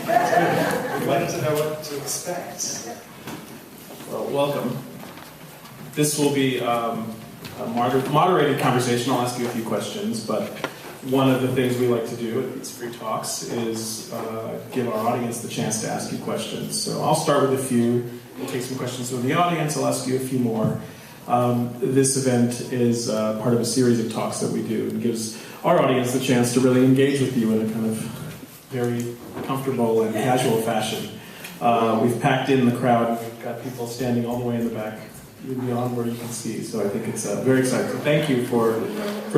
We'd like to know what to expect. Well, welcome. This will be a moderated conversation. I'll ask you a few questions, but one of the things we like to do at these free talks is give our audience the chance to ask you questions. So I'll start with a few. We'll take some questions from the audience. I'll ask you a few more. This event is part of a series of talks that we do and gives our audience the chance to really engage with you in a kind of very comfortable and casual fashion. We've packed in the crowd, and we've got people standing all the way in the back, even beyond where you can see. So I think it's very exciting. So thank you for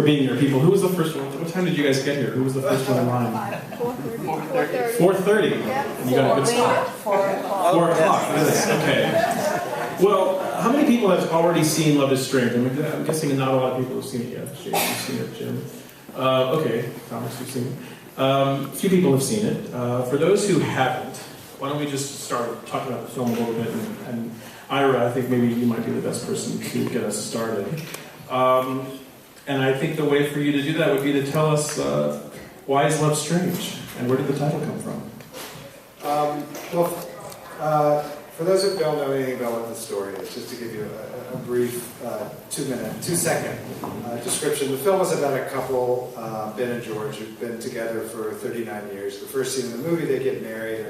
being here, people. Who was the first one? What time did you guys get here? Who was the first one in line? 4:30. 4:30. And you got a good start. 4 o'clock. 4 o'clock. Okay. Well, how many people have already seen Love is Strange? I'm guessing not a lot of people have seen it yet. Jake, you've seen it, Jim. Okay, Thomas, you've seen it. A few people have seen it. For those who haven't, why don't we just start talking about the film a little bit? And Ira, I think maybe you might be the best person to get us started. And I think the way for you to do that would be to tell us why is Love Strange, and where did the title come from? For those who don't know anything about what the story is, just to give you a brief 2-second description. The film is about a couple, Ben and George, who've been together for 39 years. The first scene in the movie, they get married,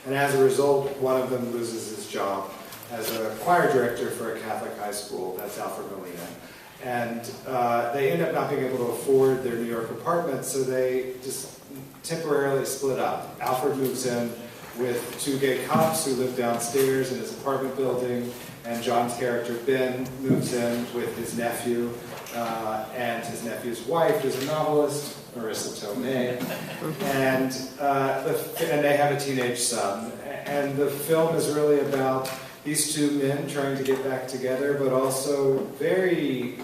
and as a result, one of them loses his job as a choir director for a Catholic high school. That's Alfred Molina. And they end up not being able to afford their New York apartment, so they just temporarily split up. Alfred moves in with 2 gay cops who live downstairs in his apartment building, and John's character, Ben, moves in with his nephew, and his nephew's wife is a novelist, Marisa Tomei, and they have a teenage son. And the film is really about these 2 men trying to get back together, but also very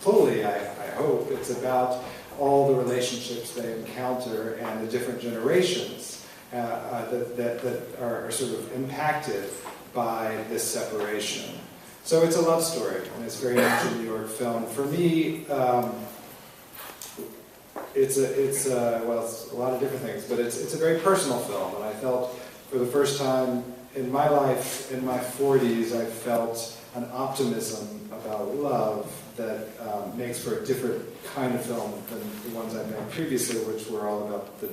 fully, I hope, it's about all the relationships they encounter and the different generations that are sort of impacted by this separation. So it's a love story, and it's very much a New York film. For me, it's a lot of different things, but it's a very personal film, and I felt for the first time in my life, in my 40s, I felt an optimism about love that makes for a different kind of film than the ones I've made previously, which were all about the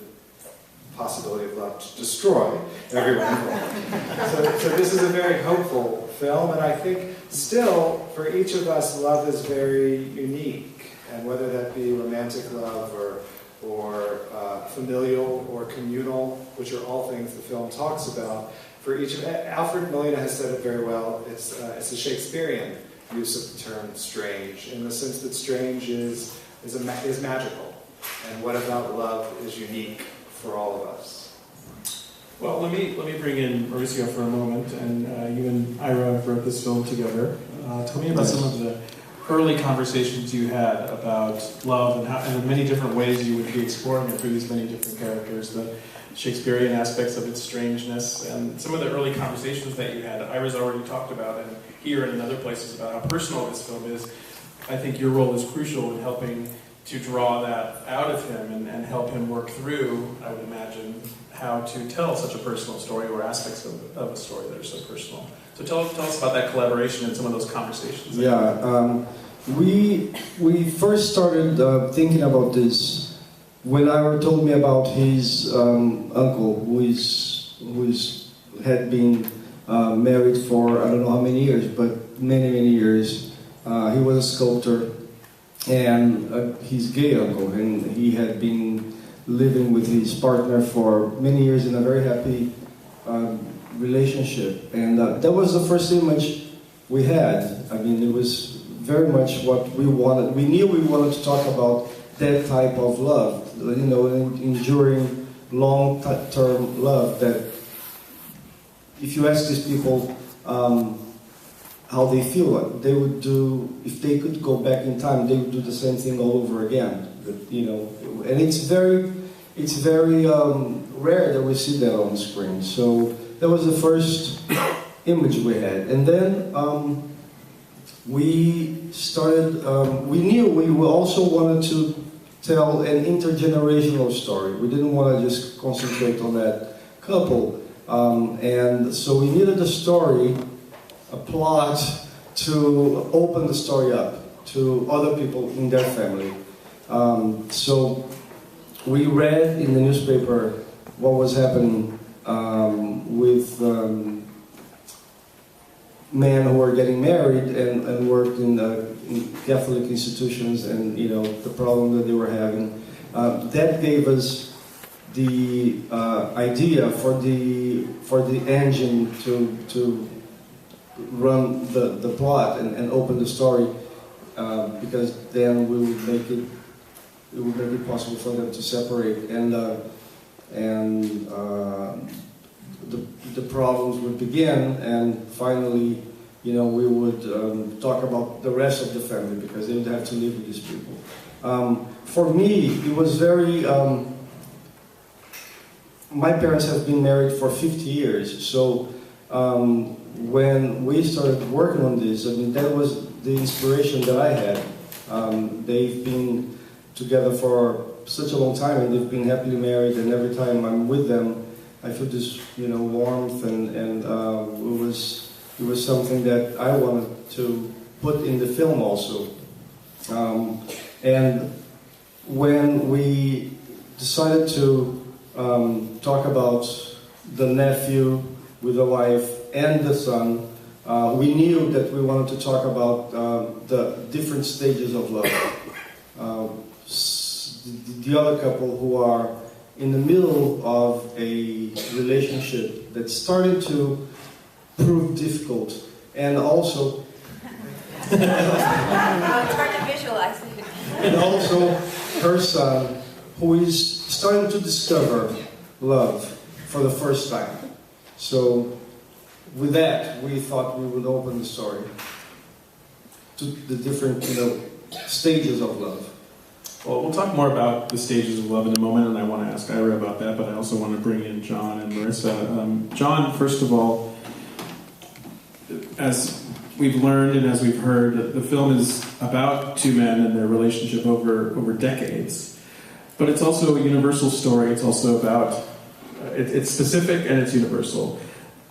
possibility of love to destroy everyone involved. So this is a very hopeful film, and I think still, for each of us, love is very unique, and whether that be romantic love or familial or communal, which are all things the film talks about, for each of Alfred Molina has said it very well. It's a Shakespearean use of the term strange, in the sense that strange is magical, and what about love is unique for all of us. Well, let me bring in Mauricio for a moment, and you and Ira wrote this film together. Tell me about some of the early conversations you had about love and the many different ways you would be exploring it through these many different characters, the Shakespearean aspects of its strangeness, and some of the early conversations that you had. Ira's already talked about, and here and in other places, about how personal this film is. I think your role is crucial in helping to draw that out of him and help him work through, I would imagine, how to tell such a personal story or aspects of a story that are so personal. So tell us about that collaboration and some of those conversations. Yeah, we first started thinking about this when Ira told me about his uncle, who had been married for I don't know how many years, but many years. He was a sculptor, and his gay uncle, and he had been living with his partner for many years in a very happy relationship, and that was the first image we had. I mean, it was very much what we wanted. We knew we wanted to talk about that type of love, you know, enduring, long-term love. That if you ask these people how they feel, like they would do, if they could go back in time, they would do the same thing all over again. You know, and it's very rare that we see that on screen. So that was the first image we had, and then we started. We knew we also wanted to tell an intergenerational story. We didn't want to just concentrate on that couple. And so we needed a story, a plot, to open the story up to other people in their family. So we read in the newspaper what was happening with men who were getting married and worked in Catholic institutions, and the problem that they were having. That gave us the idea for the engine to run the plot and open the story, because then we would make it possible for them to separate, and the problems would begin, and finally, we would talk about the rest of the family, because they would have to live with these people. For me, it was very. My parents have been married for 50 years, so when we started working on this, that was the inspiration that I had. They've been together for such a long time, and they've been happily married, and every time I'm with them, I feel this, warmth, and it was something that I wanted to put in the film also. And when we decided to talk about the nephew with the wife and the son, we knew that we wanted to talk about the different stages of love. The other couple who are in the middle of a relationship that's starting to prove difficult, and also it's hard to visualize it. and also her son, who is starting to discover love for the first time. So with that, we thought we would open the story to the different stages of love. Well, we'll talk more about the stages of love in a moment, and I want to ask Ira about that, but I also want to bring in John and Marisa. John, first of all, as we've learned and as we've heard, the film is about two men and their relationship over decades, but it's also a universal story. It's also about, it's specific and it's universal.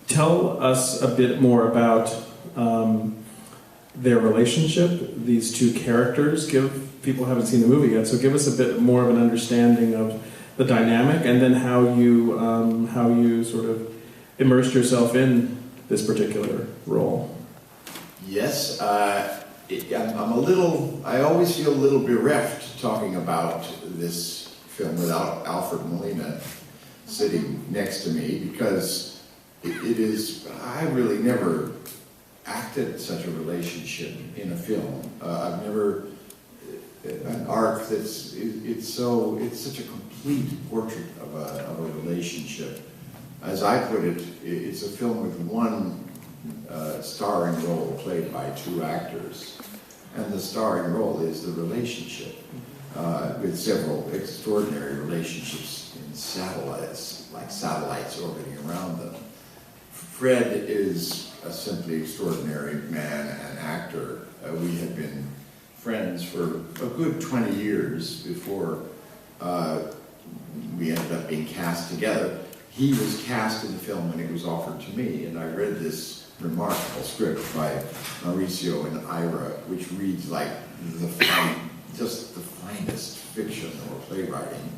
Tell us a bit more about their relationship, these two characters. People haven't seen the movie yet, so give us a bit more of an understanding of the dynamic, and then how you sort of immersed yourself in this particular role. Yes, I'm a little. I always feel a little bereft talking about this film without Alfred Molina sitting next to me, because it is. I really never acted such a relationship in a film. I've never. An arc that's it's such a complete portrait of a relationship. As I put it, it's a film with one starring role played by two actors, and the starring role is the relationship, with several extraordinary relationships in satellites, like satellites orbiting around them. Fred is a simply extraordinary man and actor. We had been friends for a good 20 years before we ended up being cast together. He was cast in the film when it was offered to me, and I read this remarkable script by Mauricio and Ira, which reads like just the finest fiction or playwriting.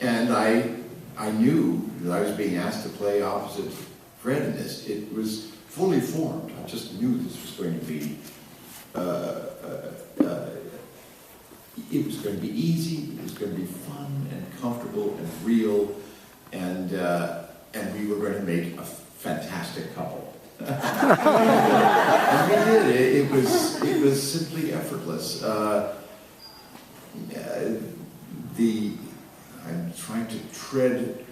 And I knew that I was being asked to play opposite Fred in this. It was fully formed. I just knew this was going to be it was going to be easy, it was going to be fun and comfortable and real, and we were going to make a fantastic couple. And we did. It was simply effortless. I'm trying to tread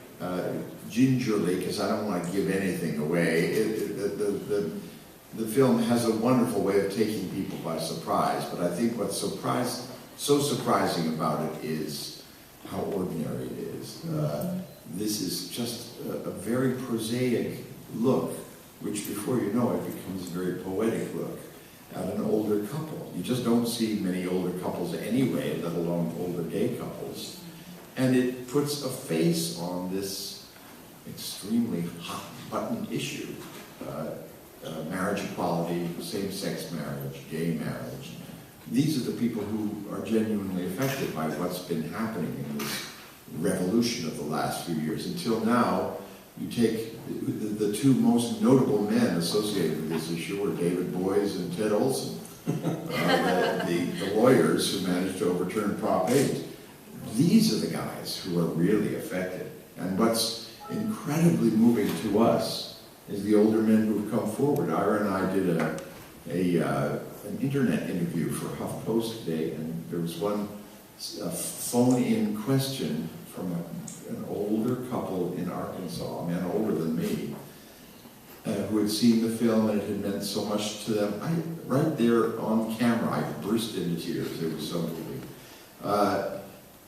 gingerly, because I don't want to give anything away. The film has a wonderful way of taking people by surprise, but I think what's so surprising about it is how ordinary it is. This is just a very prosaic look, which before you know it becomes a very poetic look at an older couple. You just don't see many older couples anyway, let alone older gay couples. And it puts a face on this extremely hot-button issue. Marriage equality, same-sex marriage, gay marriage. These are the people who are genuinely affected by what's been happening in this revolution of the last few years. Until now, you take the two most notable men associated with this issue are David Boies and Ted Olson, the lawyers who managed to overturn Prop 8. These are the guys who are really affected. And what's incredibly moving to us is the older men who have come forward. Ira and I did an internet interview for HuffPost today, and there was one phone-in question from an older couple in Arkansas, a man older than me, who had seen the film and it had meant so much to them. Right there on camera, I burst into tears. It was so moving.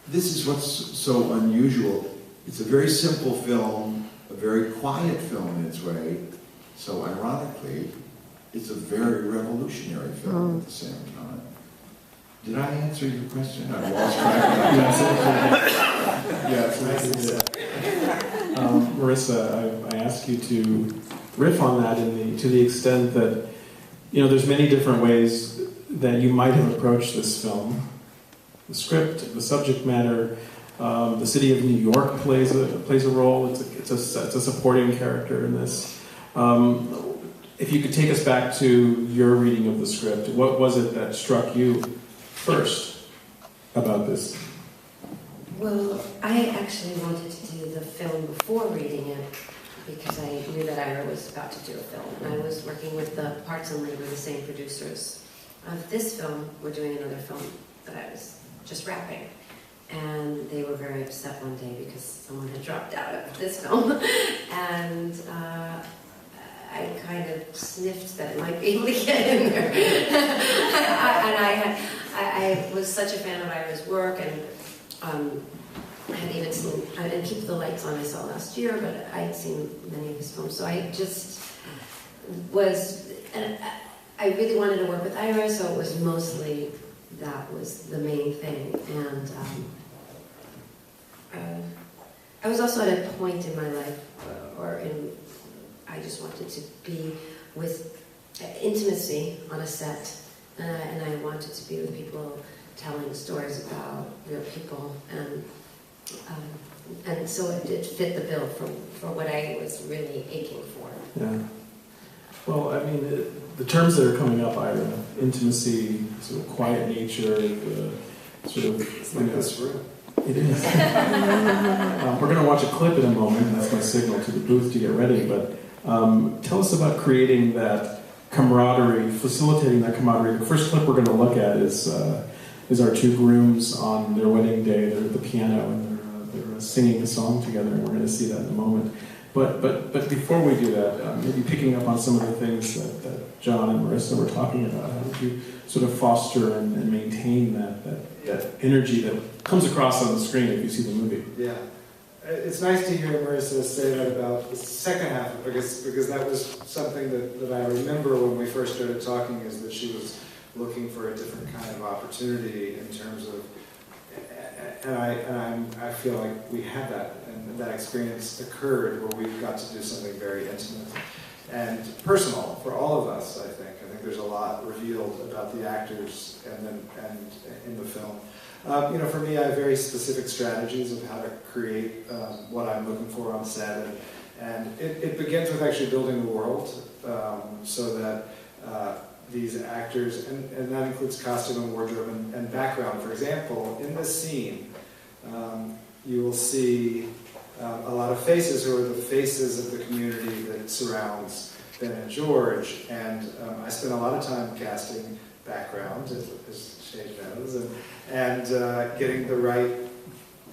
This is what's so unusual. It's a very simple film, a very quiet film in its way. So ironically, it's a very revolutionary film at the same time. Did I answer your question? I lost track. Marisa, I ask you to riff on that to the extent that, there's many different ways that you might have approached this film. The script, the subject matter, the city of New York plays a role. It's a supporting character in this. If you could take us back to your reading of the script, what was it that struck you first about this? Well, I actually wanted to do the film before reading it because I knew that Ira was about to do a film. And I was working with the Parts and Labor, the same producers of this film. We're doing another film that I was just wrapping. And they were very upset one day because someone had dropped out of this film. And I kind of sniffed that it might be able to get in there. I was such a fan of Ira's work, and I had even seen, I didn't Keep the Lights On I saw last year, but I had seen many of his films. So I just was, and I really wanted to work with Ira, so it was mostly, that was the main thing. And I was also at a point in my life, I just wanted to be with intimacy on a set, and I wanted to be with people telling stories about real people, and so it did fit the bill for what I was really aching for. Yeah. Well, I mean, the terms that are coming up, Ira, intimacy, sort of quiet nature, sort of... It's like this room. It is. We're going to watch a clip in a moment, and that's my signal to the booth to get ready, but tell us about creating that camaraderie, facilitating that camaraderie. The first clip we're going to look at is our two grooms on their wedding day. They're at the piano, and they're singing a song together, and we're going to see that in a moment. But before we do that, maybe picking up on some of the things that John and Marisa were talking about, how did you sort of foster and maintain that energy that comes across on the screen if you see the movie? Yeah. It's nice to hear Marisa say that about the second half, because that was something that I remember when we first started talking, is that she was looking for a different kind of opportunity in terms of, and I feel like we had that, and that experience occurred where we got to do something very intimate and personal for all of us, I think. I think there's a lot revealed about the actors and in the film. For me, I have very specific strategies of how to create what I'm looking for on set, and it begins with actually building the world, so that these actors, and that includes costume and wardrobe and background. For example, in this scene, you will see a lot of faces who are the faces of the community that surrounds Ben and George, and I spent a lot of time casting background, as Shade knows, and getting the right,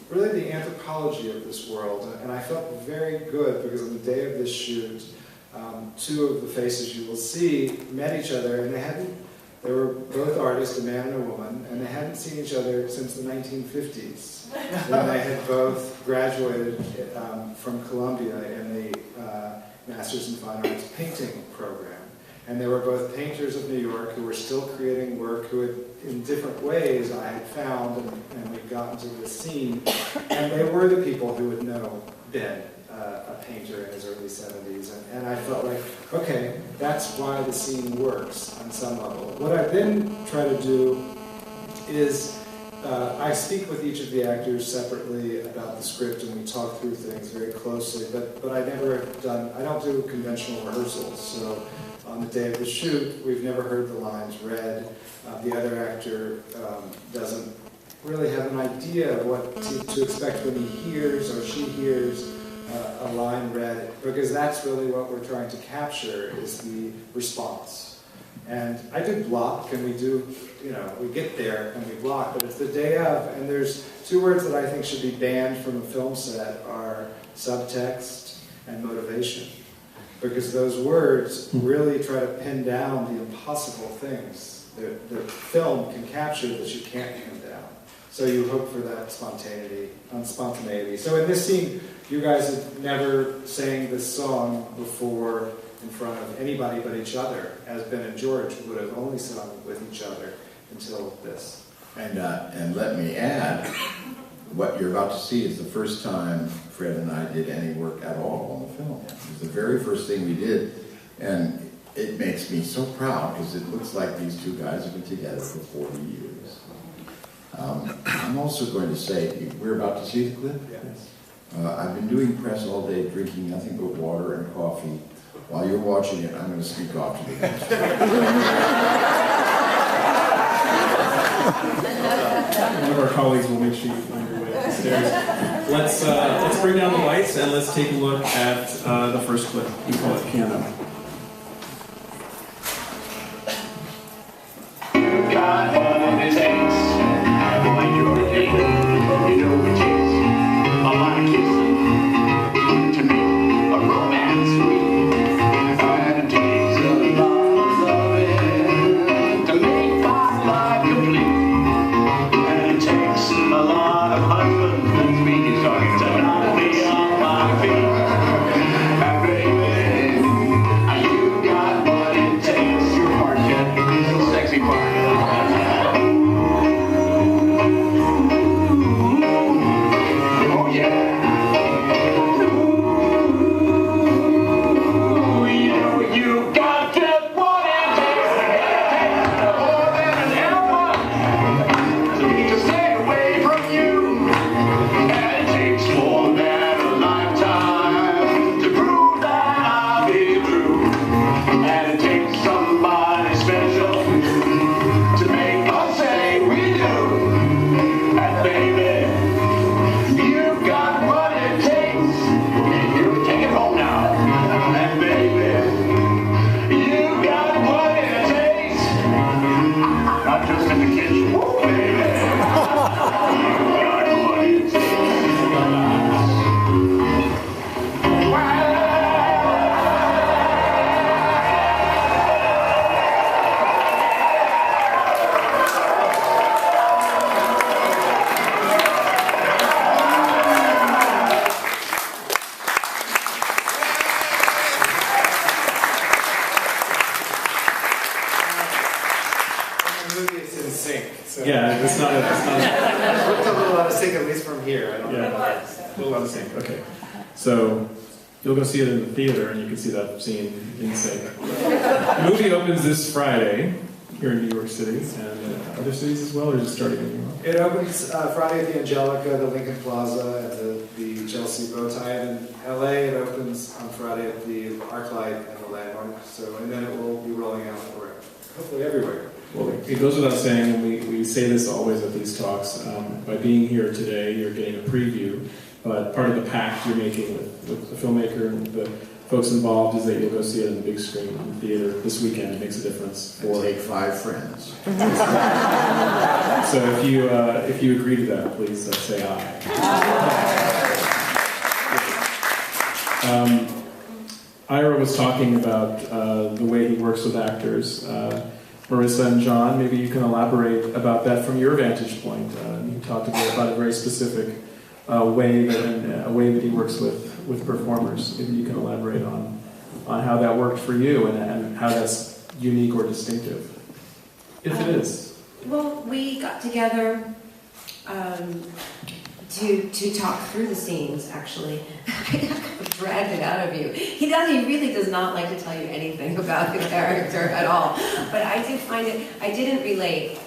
really the anthropology of this world. And I felt very good because on the day of this shoot, two of the faces you will see met each other, and they were both artists, a man and a woman, and they hadn't seen each other since the 1950s. When they had both graduated from Columbia in the Masters in Fine Arts painting program. And they were both painters of New York who were still creating work, who had, in different ways, I had found, and we'd gotten to this scene. And they were the people who would know Ben painter in his early 70s. And I felt like, okay, that's why the scene works on some level. What I then try to do is I speak with each of the actors separately about the script, and we talk through things very closely, but I don't do conventional rehearsals. So on the day of the shoot, we've never heard the lines read. The other actor doesn't really have an idea of what to expect when he hears or she hears a line read, because that's really what we're trying to capture, is the response. And I do block, and we do, we get there and we block, but it's the day of, and there's two words that I think should be banned from a film set are subtext and motivation. Because those words really try to pin down the impossible things that the film can capture that you can't pin down. So you hope for that spontaneity. So in this scene, you guys have never sang this song before in front of anybody but each other, as Ben and George would have only sung with each other until this. And let me add, what you're about to see is the first time Fred and I did any work at all on the film. It was the very first thing we did, and it makes me so proud because it looks like these two guys have been together for 40 years. I'm also going to say, we're about to see the clip? Yes. I've been doing press all day, drinking nothing but water and coffee. While you're watching it, I'm going to speak off to the guys. One of our colleagues will make sure you find your way upstairs. Let's bring down the lights and let's take a look at the first clip. We call it Piano. God, what it takes. Boy, you're a neighbor. You know it is. A lot of kissing. To me, a romance sweet. And it takes a lot of loving to make my life complete. And it takes a lot of husbands, that's me he's talking to, knock me on my feet. And baby, you got what it takes. Your part, kid. The sexy part. Oh yeah. You got just what it takes. More than an hour to stay away from you. And it takes more than a lifetime to prove that I'll be true. And it takes somebody special to make us say we do. And baby, you got what it takes. You take it home now. And baby, you got what it takes. Not just in the kitchen. Woo, baby. You got what it takes. The movie is in sync. So Yeah, it's not. it looked a little out of sync, at least from here. I don't know. Yeah, a little out of sync. Okay, so you'll go see it in the theater, and you can see that scene in sync. The movie opens this Friday here in New York City, and other cities as well, or just starting in New York. It opens Friday at the Angelica, the Lincoln Plaza, and the Chelsea Bowtie. And in LA, it opens on Friday at the ArcLight and the Landmark. So, and then it will be rolling out for hopefully everywhere. Well, it goes without saying, and we say this always at these talks, by being here today, you're getting a preview, but part of the pact you're making with the filmmaker and the folks involved is that you'll go see it on the big screen in the theater this weekend. It makes a difference. And take 5 friends. So if you agree to that, please say aye. Ira was talking about the way he works with actors. Marisa and John, maybe you can elaborate about that from your vantage point. You talked about a very specific way that he works with performers. Maybe you can elaborate on how that worked for you and how that's unique or distinctive, if it is. Well, we got together to talk through the scenes, actually. I dragged it out of you. He really does not like to tell you anything about the character at all. But I did find it, I didn't relate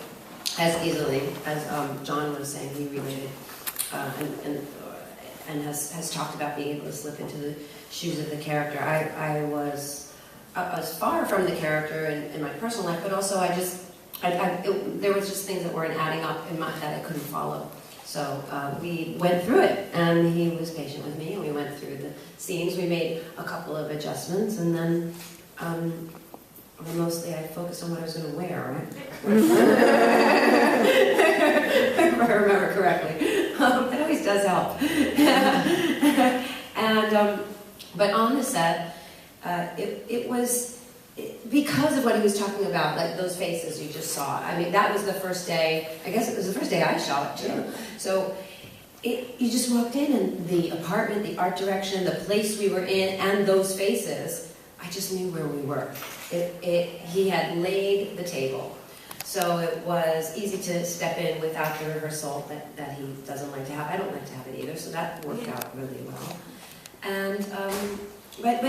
as easily as John was saying he related, and has talked about being able to slip into the shoes of the character. I was far from the character in my personal life, but also there was just things that weren't adding up in my that I couldn't follow. So we went through it, and he was patient with me, and we went through the scenes. We made a couple of adjustments, and then mostly I focused on what I was going to wear, right? If I remember correctly. That always does help. But on the set, it was because of what he was talking about, like those faces you just saw. I mean, that was the first day. I guess it was the first day I shot too. Yeah. So you just walked in, and the apartment, the art direction, the place we were in, and those faces, I just knew where we were. He had laid the table. So it was easy to step in without the rehearsal that he doesn't like to have. I don't like to have it either, so that worked out really well. And but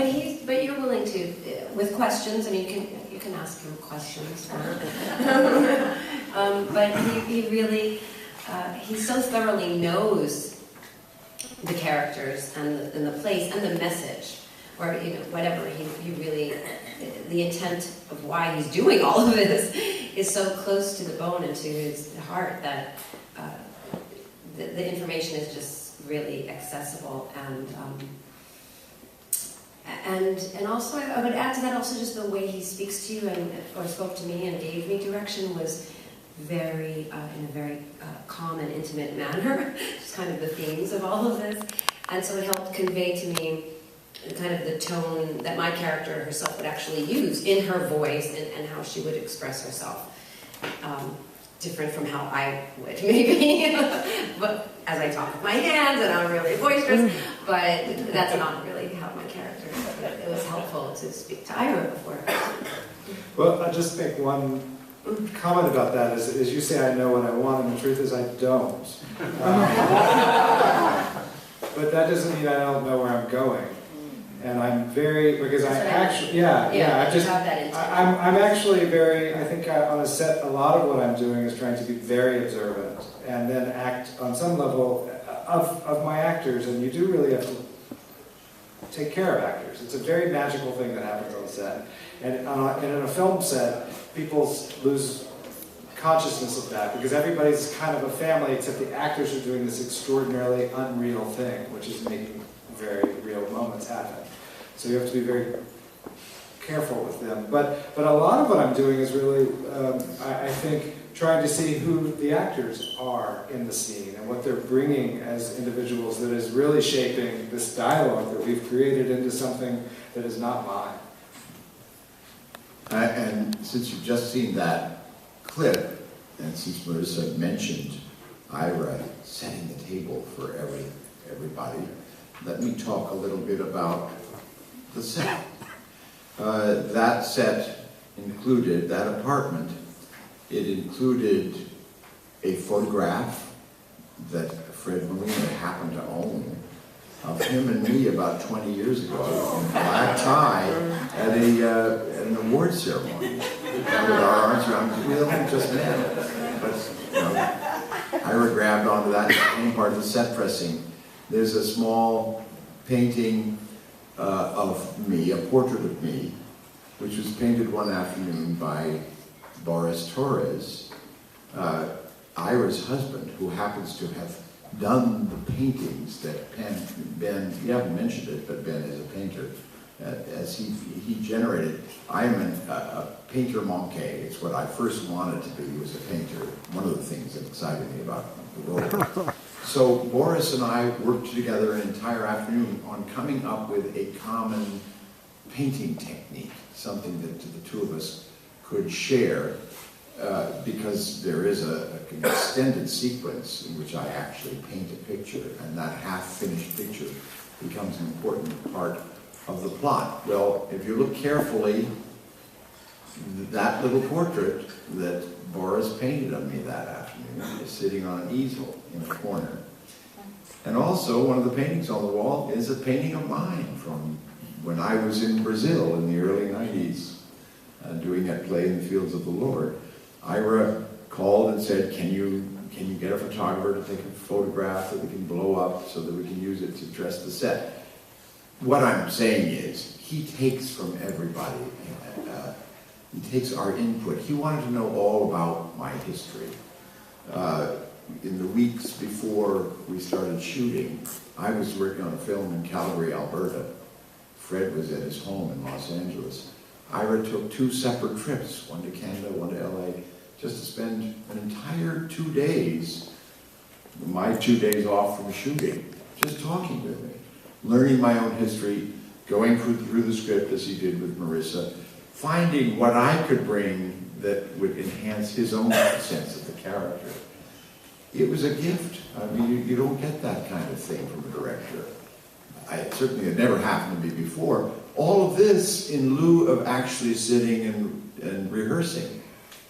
you're willing to with questions. I mean, you can ask him questions. But he really he so thoroughly knows the characters and the place and the message, or whatever he really. The intent of why he's doing all of this is so close to the bone and to his heart that the information is just really accessible, and also I would add to that also just the way he speaks to you or spoke to me and gave me direction was very in a very calm and intimate manner, just kind of the themes of all of this, and so it helped convey to me kind of the tone that my character herself would actually use in her voice and how she would express herself. Different from how I would, maybe. But as I talk with my hands and I'm really boisterous, but that's not really how my character is. But it was helpful to speak to Ira before. Well, I'll just make one comment about that. As you say, I know what I want, and the truth is I don't. But that doesn't mean I don't know where I'm going. And I'm very, because I actually, I'm actually very, I think on a set, a lot of what I'm doing is trying to be very observant and then act on some level of my actors, and you do really have to take care of actors. It's a very magical thing that happens on set. And in a film set, people lose consciousness of that because everybody's kind of a family, except the actors are doing this extraordinarily unreal thing, which is making very real moments happen. So you have to be very careful with them. But a lot of what I'm doing is really, I think, trying to see who the actors are in the scene and what they're bringing as individuals that is really shaping this dialogue that we've created into something that is not mine. And since you've just seen that clip, and since Marisa mentioned Ira setting the table for everybody, let me talk a little bit about the set. That set included, that apartment, it included a photograph that Fred Molina happened to own of him and me about 20 years ago in black tie at an award ceremony. With our arms around, because we only just met. But Ira grabbed onto that and became part of the set pressing. There's a small painting of me, a portrait of me, which was painted one afternoon by Boris Torres, Ira's husband, who happens to have done the paintings that Ben, you haven't mentioned it, but Ben is a painter, as he generated. I am a painter manqué. It's what I first wanted to be, was a painter. One of the things that excited me about the role. So Boris and I worked together an entire afternoon on coming up with a common painting technique, something that the two of us could share, because there is an extended sequence in which I actually paint a picture, and that half-finished picture becomes an important part of the plot. Well, if you look carefully, that little portrait that Boris painted of me that afternoon is sitting on an easel in a corner. And also, one of the paintings on the wall is a painting of mine from when I was in Brazil in the early 90s, doing that play in the Fields of the Lord. Ira called and said, can you get a photographer to take a photograph that we can blow up so that we can use it to dress the set? What I'm saying is, he takes from everybody. He takes our input. He wanted to know all about my history. In the weeks before we started shooting, I was working on a film in Calgary, Alberta. Fred was at his home in Los Angeles. Ira took 2 separate trips, one to Canada, one to LA, just to spend an entire 2 days, my 2 days off from shooting, just talking with me, learning my own history, going through the script as he did with Marisa, finding what I could bring that would enhance his own sense of the character. It was a gift. I mean, you don't get that kind of thing from a director. Certainly it never happened to me before. All of this in lieu of actually sitting and rehearsing.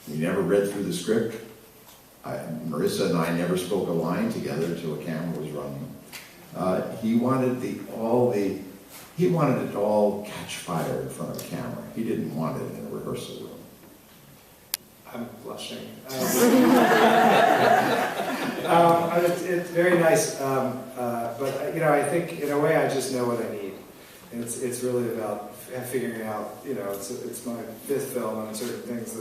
We never read through the script. Marisa and I never spoke a line together until a camera was running. He wanted it all catch fire in front of a camera. He didn't want it in a rehearsal room. I'm blushing. It's very nice, but I think in a way I just know what I need. It's really about figuring out. It's my 5th film and certain things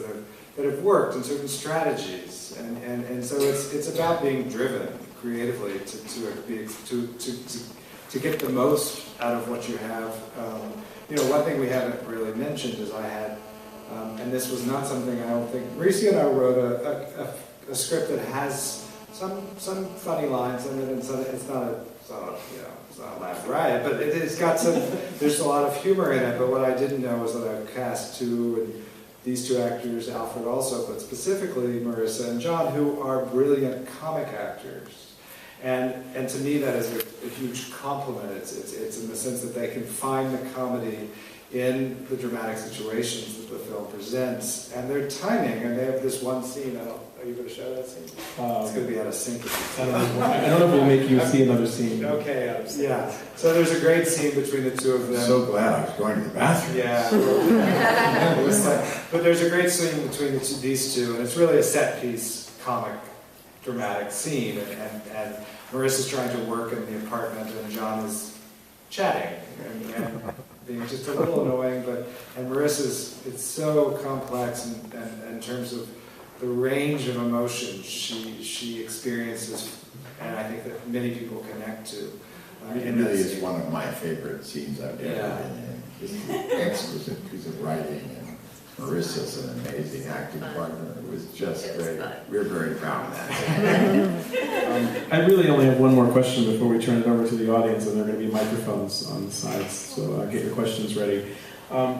that have worked and certain strategies, and so it's about being driven creatively to get the most out of what you have. One thing we haven't really mentioned is I had. And this was not something I don't think Mauricio and I wrote a script that has some funny lines in it, and it's not a laugh riot, but it's got some. There's a lot of humor in it. But what I didn't know was that I cast 2, and these 2 actors, Alfred also, but specifically Marisa and John, who are brilliant comic actors. And to me that is a huge compliment. It's in the sense that they can find the comedy in the dramatic situations that the film presents, and their timing, and they have this one scene. Are you going to show that scene? It's going to be out of sync. I don't know if we'll make you see another scene. Okay, yeah. So there's a great scene between the 2 of them. I'm so glad I was going to the bathroom. Yeah. It was but there's a great scene between these 2, and it's really a set piece, comic, dramatic scene, and Marissa's trying to work in the apartment, and John is chatting and being just a little annoying, and Marissa's, it's so complex in terms of the range of emotions she experiences, and I think that many people connect to. It really is one of my favorite scenes I've ever been in. Just an exquisite piece of writing, and Marissa's an amazing acting partner. It was just great. We're very proud of that. I really only have one more question before we turn it over to the audience, and there are going to be microphones on the sides, so get your questions ready.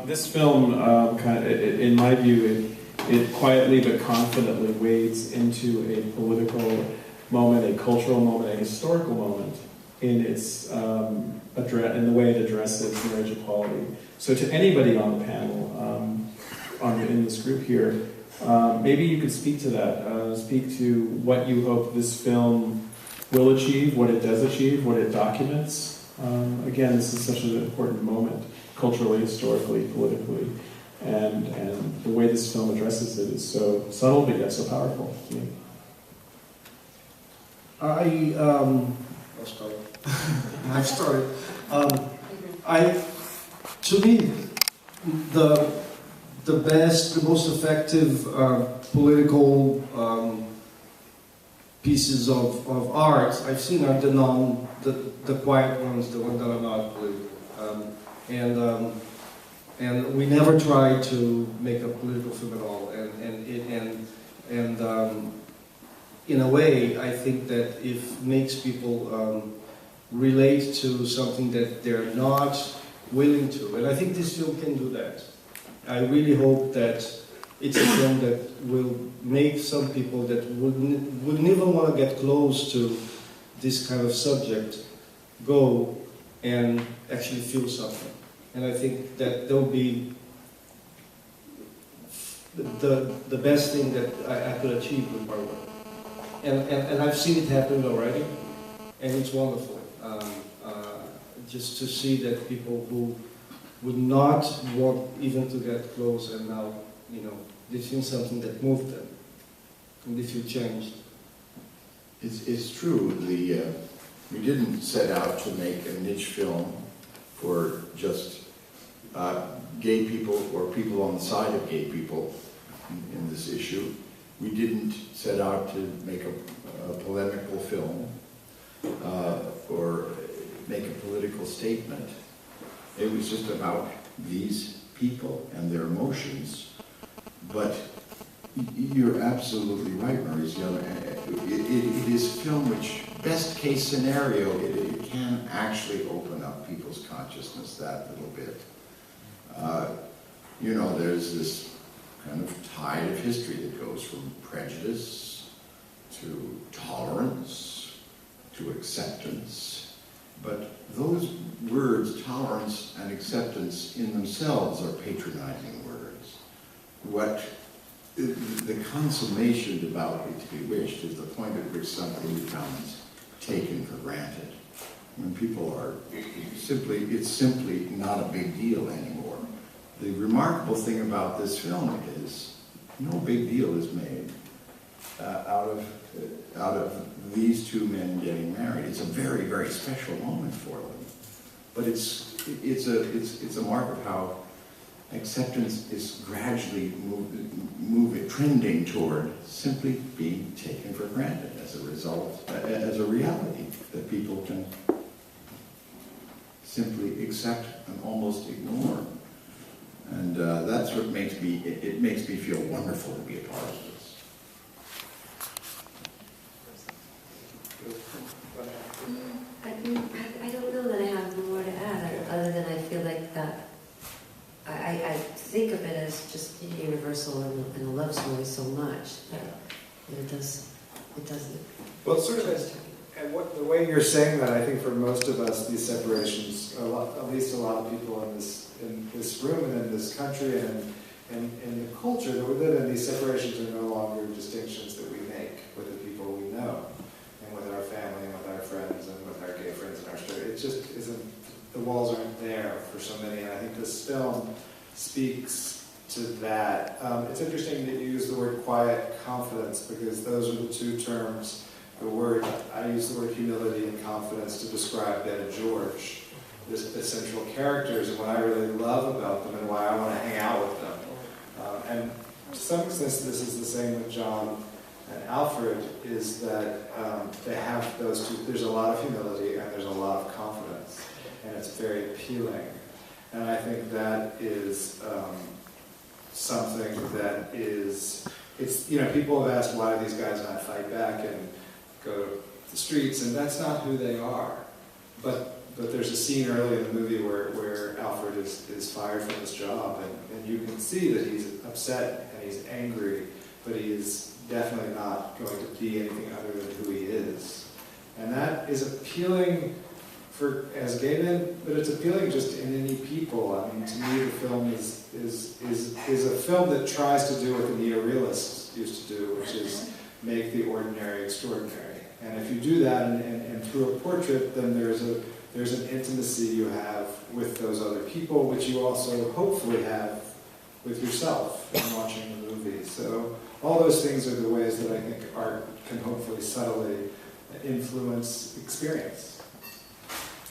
This film, in my view, it quietly but confidently wades into a political moment, a cultural moment, a historical moment in its in the way it addresses marriage equality. So to anybody on the panel, in this group here, maybe you could speak to that, speak to what you hope this film will achieve, what it does achieve, what it documents. Again, this is such an important moment, culturally, historically, politically, and the way this film addresses it is so subtle but yet so powerful to me. I'll start. I've started. To me, the best, the most effective political pieces of art I've seen are the quiet ones, the ones that are not political. And we never try to make a political film at all. And in a way, I think that it makes people relate to something that they're not willing to. And I think this film can do that. I really hope that it's a film that will make some people that wouldn't even want to get close to this kind of subject go and actually feel something. And I think that will be the best thing that I could achieve with my work. And I've seen it happen already. and it's wonderful. Just to see that people who would not want even to get close, and now, you know, they've seen something that moved them, and they feel changed. It's true. We didn't set out to make a niche film for just gay people or people on the side of gay people in this issue. We didn't set out to make a polemical film or make a political statement. It was just about these people and their emotions. But you're absolutely right, Mauricio. It is a film which, best case scenario, it can actually open up people's consciousness that little bit. You know, there's this kind of tide of history that goes from prejudice to tolerance to acceptance. But those words, tolerance and acceptance, in themselves are patronizing words. What the consummation devoutly to be wished is the point at which something becomes taken for granted. When people are it's simply not a big deal anymore. The remarkable thing about this film is no big deal is made out of these two men getting married. It's a very, very special moment for them. But it's a mark of how acceptance is gradually trending toward simply being taken for granted as a result, as a reality that people can simply accept and almost ignore. And that's what makes me feel wonderful to be a part of this. I don't know that I have more to add, other than I feel like that I think of it as just universal and a love story so much that it doesn't. Well, it's sort of and the way you're saying that, I think for most of us, these separations, at least a lot of people in this room and in this country and in the culture that we live in, these separations are no longer distinctions that we make with the people we know, and with our family, and with our friends, and with our gay friends and our story. It just isn't, the walls aren't there for so many, and I think this film speaks to that. It's interesting that you use the word quiet confidence, because those are the two terms. I use the word humility and confidence to describe Ben and George, the central characters, and what I really love about them and why I want to hang out with them. And to some extent, this is the same with John and Alfred, is that they have those two. There's a lot of humility and there's a lot of confidence, and it's very appealing. And I think that is something that is, people have asked, why do these guys not fight back and go to the streets, and that's not who they are. But there's a scene early in the movie where Alfred is fired from his job, and you can see that he's upset and he's angry, but he is definitely not going to be anything other than who he is. And that is appealing as gay men, but it's appealing just in any people. I mean, to me, the film is a film that tries to do what the neorealists used to do, which is make the ordinary extraordinary. And if you do that, and through a portrait, then there's an intimacy you have with those other people, which you also hopefully have with yourself in watching the movie. So all those things are the ways that I think art can hopefully subtly influence experience.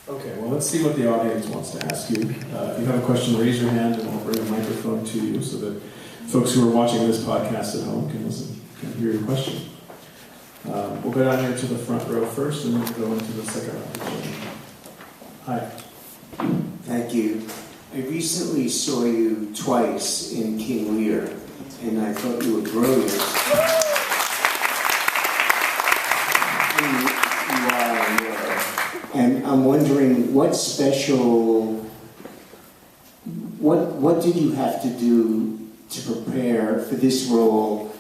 Okay, well, let's see what the audience wants to ask you. If you have a question, raise your hand and we'll bring a microphone to you so that folks who are watching this podcast at home can hear your question. We'll go down here to the front row first, and then we'll go into the second row. Hi. Thank you. I recently saw you twice in King Lear, and I thought you were brilliant. And I'm wondering, what did you have to do to prepare for this role,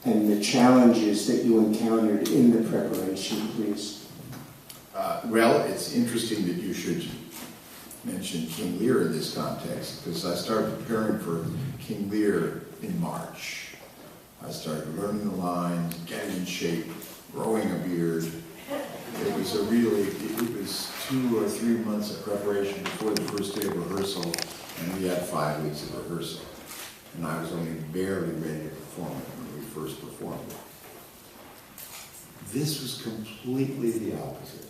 and the challenges that you encountered in the preparation, please? Well, it's interesting that you should mention King Lear in this context, because I started preparing for King Lear in March. I started learning the lines, getting in shape, growing a beard, It was it was 2 or 3 months of preparation before the first day of rehearsal, and we had 5 weeks of rehearsal. And I was only barely ready to perform it when we first performed it. This was completely the opposite.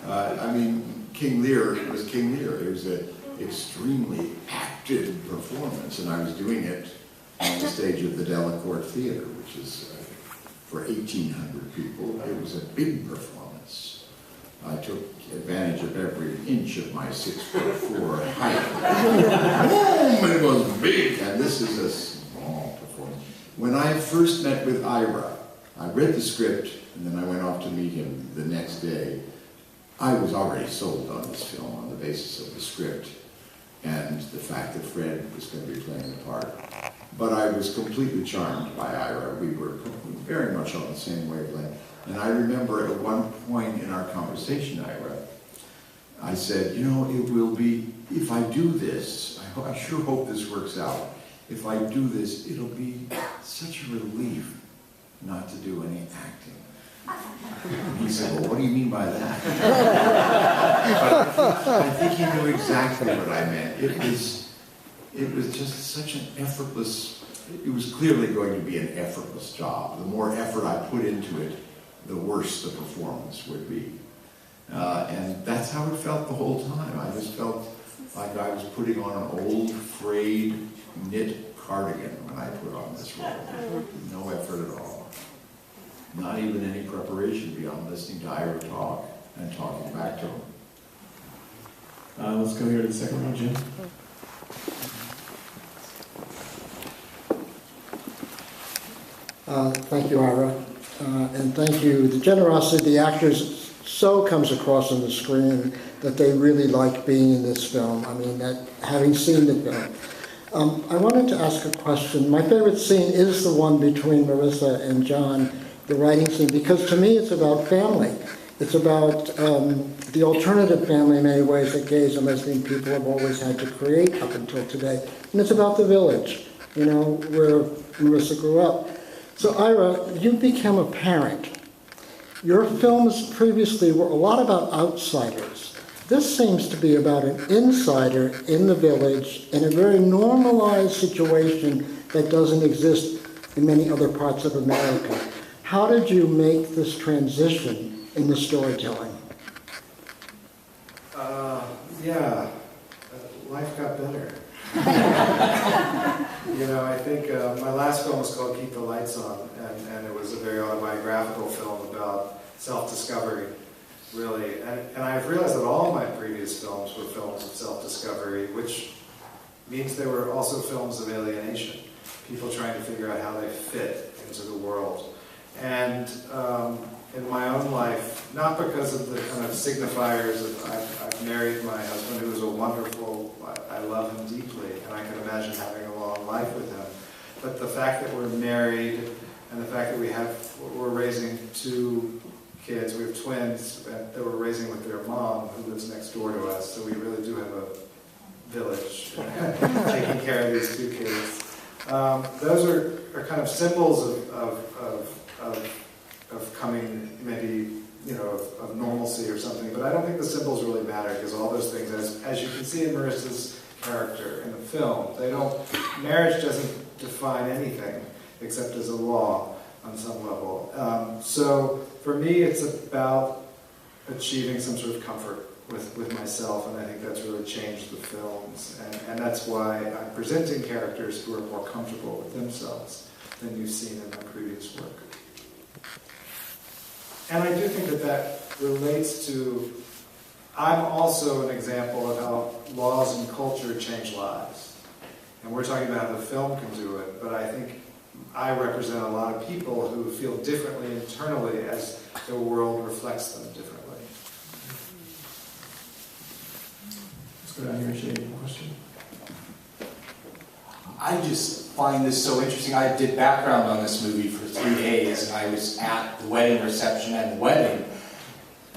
I mean, King Lear was King Lear. It was an extremely active performance, and I was doing it on the stage of the Delacorte Theater, which is for 1,800 people. It was a big performance. I took advantage of every inch of my 6'4" height. Boom! It was big, and this is a small performance. When I first met with Ira, I read the script, and then I went off to meet him the next day. I was already sold on this film on the basis of the script and the fact that Fred was going to be playing the part. But I was completely charmed by Ira. We were very much on the same wavelength. And I remember at one point in our conversation, Ira, I said, you know, it will be, if I do this, I sure hope this works out. If I do this, it'll be such a relief not to do any acting. And he said, well, what do you mean by that? But I think he knew exactly what I meant. It was just such an effortless, it was clearly going to be an effortless job. The more effort I put into it, the worse the performance would be. And that's how it felt the whole time. I just felt like I was putting on an old, frayed, knit cardigan when I put on this role. No effort at all. Not even any preparation beyond listening to Ira talk and talking back to him. Let's go here to the second row, Jim. Thank you, Ira. And thank you. The generosity of the actors so comes across on the screen that they really like being in this film. I mean, that having seen the film. I wanted to ask a question. My favorite scene is the one between Marisa and John, the writing scene, because to me it's about family. It's about the alternative family in many ways that gays and lesbian people have always had to create up until today. And it's about the village, you know, where Marisa grew up. So Ira, you became a parent. Your films previously were a lot about outsiders. This seems to be about an insider in the village in a very normalized situation that doesn't exist in many other parts of America. How did you make this transition in the storytelling? Life got better. You know, I think my last film was called Keep the Lights On, and it was a very autobiographical film about self-discovery, really. And I've realized that all my previous films were films of self-discovery, which means they were also films of alienation, people trying to figure out how they fit into the world. And in my own life, not because of the kind of signifiers of I've married my husband, who is a wonderful, I love him deeply, and I can imagine having a long life with him, but the fact that we're married and the fact that we're raising 2 kids, we have twins that we're raising with their mom who lives next door to us, so we really do have a village taking care of these 2 kids. Those are kind of symbols of coming, maybe, you know, of normalcy or something, but I don't think the symbols really matter, because all those things, as you can see in Marisa's character in the film, marriage doesn't define anything except as a law on some level. So for me, it's about achieving some sort of comfort with myself, and I think that's really changed the films, and that's why I'm presenting characters who are more comfortable with themselves than you've seen in my previous work. And I do think that relates to, I'm also an example of how laws and culture change lives. And we're talking about how the film can do it, but I think I represent a lot of people who feel differently internally as the world reflects them differently. Let's go down here and share your question. I just find this so interesting. I did background on this movie for 3 days, and I was at the wedding reception and the wedding.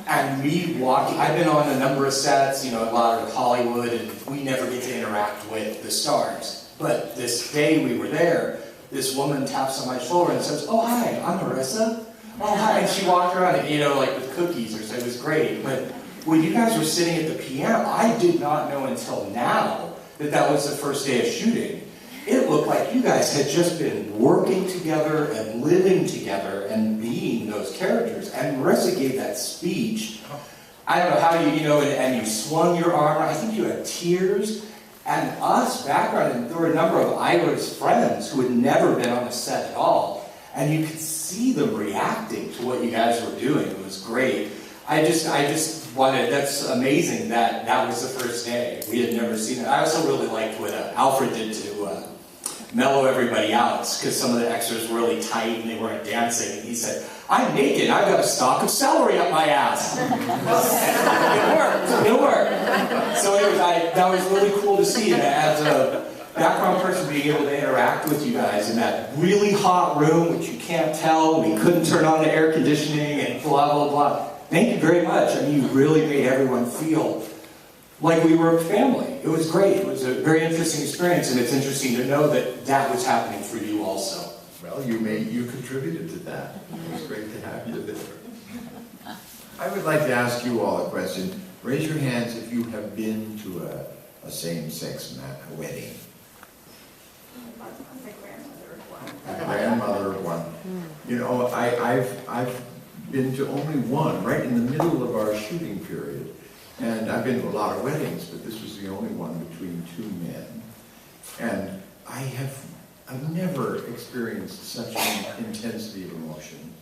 And me walking, I've been on a number of sets, you know, a lot of Hollywood, and we never get to interact with the stars. But this day we were there, this woman taps on my shoulder and says, "Oh, hi, I'm Marisa." oh, hi, and she walked around, like with cookies or so. It was great. But when you guys were sitting at the piano, I did not know until now that was the first day of shooting. It looked like you guys had just been working together and living together and being those characters. And Marisa gave that speech. I don't know how and you swung your arm. I think you had tears. And us, background, and there were a number of Ira's friends who had never been on a set at all. And you could see them reacting to what you guys were doing. It was great. I just wanted, that's amazing that was the first day. We had never seen it. I also really liked what Alfred did to mellow everybody out, because some of the extras were really tight and they weren't dancing. And he said, I'm naked, I've got a stalk of celery up my ass. It worked. So anyways, that was really cool to see. And as a background person, being able to interact with you guys in that really hot room, which you can't tell, we couldn't turn on the air conditioning and blah, blah, blah. Thank you very much. I mean, you really made everyone feel like we were a family. It was great. It was a very interesting experience, and it's interesting to know that was happening for you also. Well, you contributed to that. It was great to have you there. I would like to ask you all a question. Raise your hands if you have been to a same-sex wedding. A grandmother of one. I've been to only one, right in the middle of our shooting period. And I've been to a lot of weddings, but this was the only one between two men. And I've never experienced such an intensity of emotion.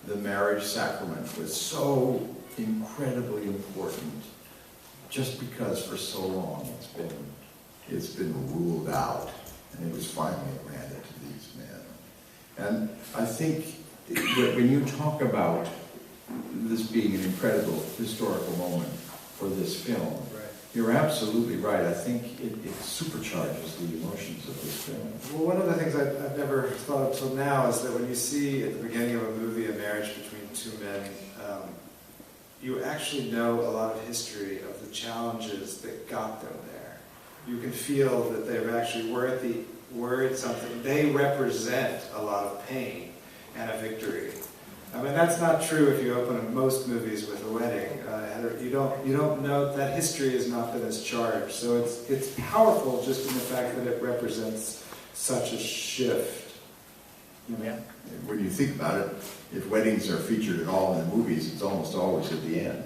The marriage sacrament was so incredibly important, just because for so long it's been ruled out, and it was finally granted to these men. And I think that when you talk about this being an incredible historical moment for this film, you're absolutely right. I think it supercharges the emotions of this film. Well, one of the things I've never thought of till now is that when you see at the beginning of a movie a marriage between two men, you actually know a lot of history of the challenges that got them there. You can feel that they've actually were at something. They represent a lot of pain and a victory. I mean, that's not true if you open most movies with a wedding. You don't know that history has not been as charged. So it's powerful just in the fact that it represents such a shift. Yeah. When you think about it, if weddings are featured at all in the movies, it's almost always at the end.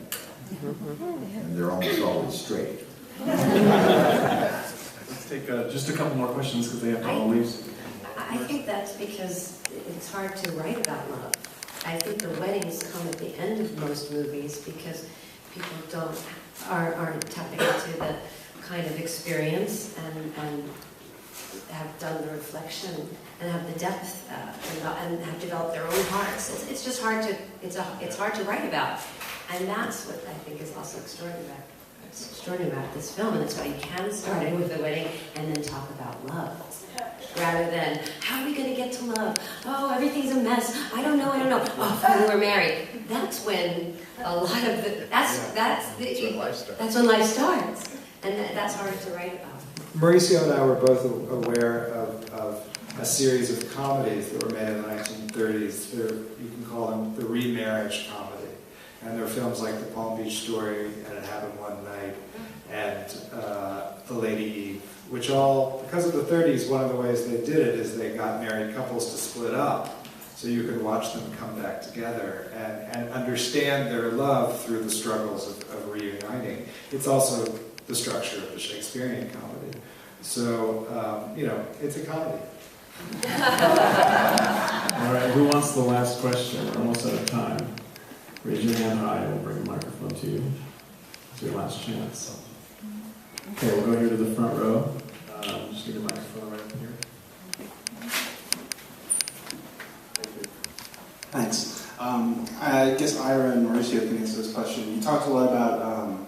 And they're almost always straight. Let's take just a couple more questions because they have to all leave. I think that's because it's hard to write about love. I think the weddings come at the end of most movies because people aren't tapping into the kind of experience and have done the reflection and have the depth and have developed their own hearts. It's just hard to write about, and that's what I think is also extraordinary about this film, and that's why you can start it with the wedding and then talk about love. Rather than, how are we going to get to love? Oh, everything's a mess. I don't know. Oh, when we're married. That's when a lot of that's when life starts. And that's harder to write about. Mauricio and I were both aware of a series of comedies that were made in the 1930s. You can call them the remarriage comedy. And there are films like The Palm Beach Story and It Happened One Night and The Lady Eve, which all, because of the 30s, one of the ways they did it is they got married couples to split up so you could watch them come back together and understand their love through the struggles of reuniting. It's also the structure of the Shakespearean comedy. So, it's a comedy. All right, who wants the last question? We're almost out of time. Raise your hand high, we'll bring a microphone to you. It's your last chance. Okay, we'll go here to the front row. Just need a microphone right up here. Thank you. Thanks. I guess Ira and Mauricio can answer this question. You talked a lot about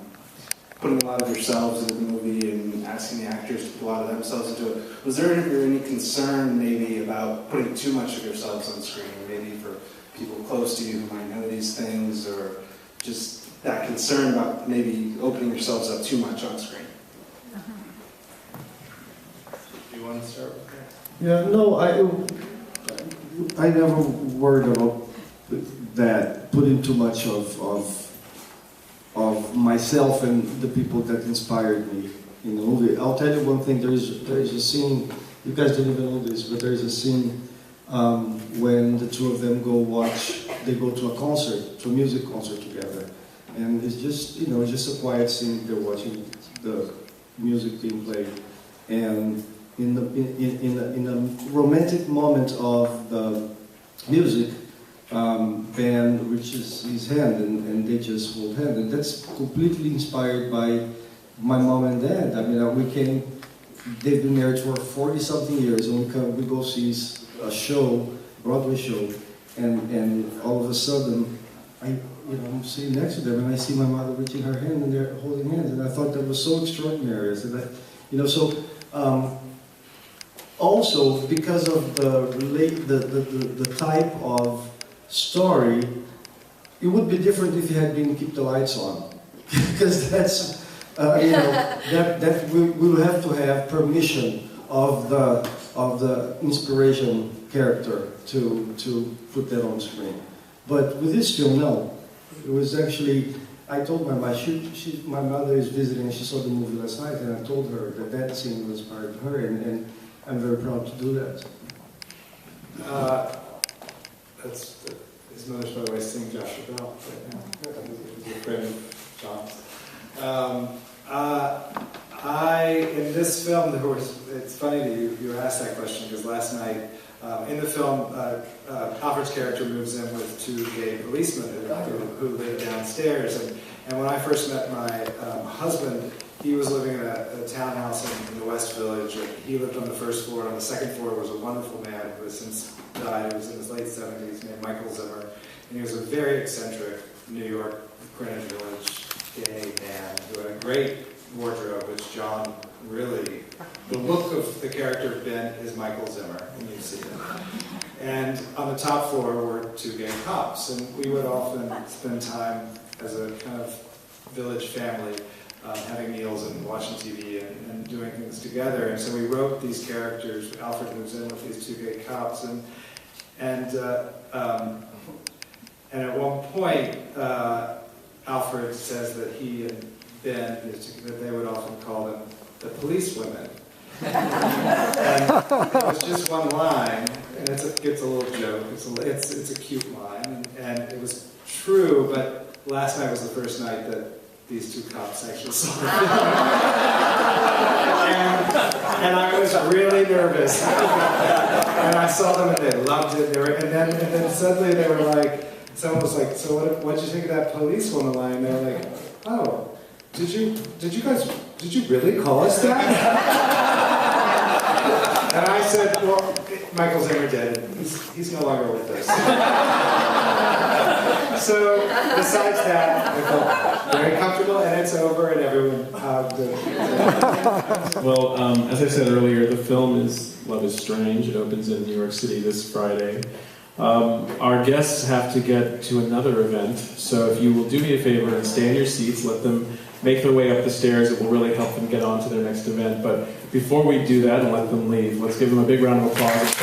putting a lot of yourselves into the movie and asking the actors to put a lot of themselves into it. Was there any concern maybe about putting too much of yourselves on screen, maybe for people close to you who might know these things, or just that concern about maybe opening yourselves up too much on screen? Do you want to start with that? Yeah, no, I never worried about that put in too much of myself and the people that inspired me in the movie. I'll tell you one thing, there is a scene, you guys don't even know this, but there is a scene when the two of them they go to a concert, to a music concert together. And it's just, just a quiet scene, they're watching the music being played. And in a romantic moment of the music, Ben reaches his hand and they just hold hands. And that's completely inspired by my mom and dad. I mean, they've been married for 40-something years, and we go see a show, Broadway show, and all of a sudden, I'm sitting next to them and I see my mother reaching her hand and they're holding hands, and I thought that was so extraordinary. I said, also because of the type of story, it would be different if you had been Keep the Lights On, because that's that we will have to have permission of the inspiration character to put that on screen. But with this film, no. It was actually, I told my mom, my mother is visiting, she saw the movie last night, and I told her that scene was inspired her, and I'm very proud to do that. His mother's, by the way, singing Joshua Bell right now. He's a friend of John's. In this film, it's funny that you asked that question, because last night, in the film, Alfred's character moves in with two gay policemen who live downstairs. And when I first met my husband, he was living in a townhouse in the West Village. And he lived on the first floor. On the second floor was a wonderful man who has since died. He was in his late 70s, named Michael Zimmer. And he was a very eccentric New York, Greenwich Village gay man who had a great wardrobe, which John really... The look of the character of Ben is Michael Zimmer, when you see him. And on the top floor were two gay cops, and we would often spend time as a kind of village family having meals and watching TV and doing things together. And so we wrote these characters. Alfred moves in with these two gay cops, and at one point, Alfred says that he and Ben, that they would often call them the police women. And it was just one line, and it's a little joke. It's a cute line, and it was true. But last night was the first night that these two cops actually saw the film, and I was really nervous. And I saw them, and they loved it. And then suddenly they were like, someone was like, "So what'd you think of that police woman line?" And they were like, "Oh, did you really call us that?" And I said, "Well, Michael Zimmer did. He's no longer with us." So, besides that, I felt very comfortable, and it's over, and everyone hugged. Well, as I said earlier, the film is Love is Strange. It opens in New York City this Friday. Our guests have to get to another event, so if you will do me a favor and stay in your seats, let them make their way up the stairs. It will really help them get on to their next event. But before we do that and let them leave, let's give them a big round of applause.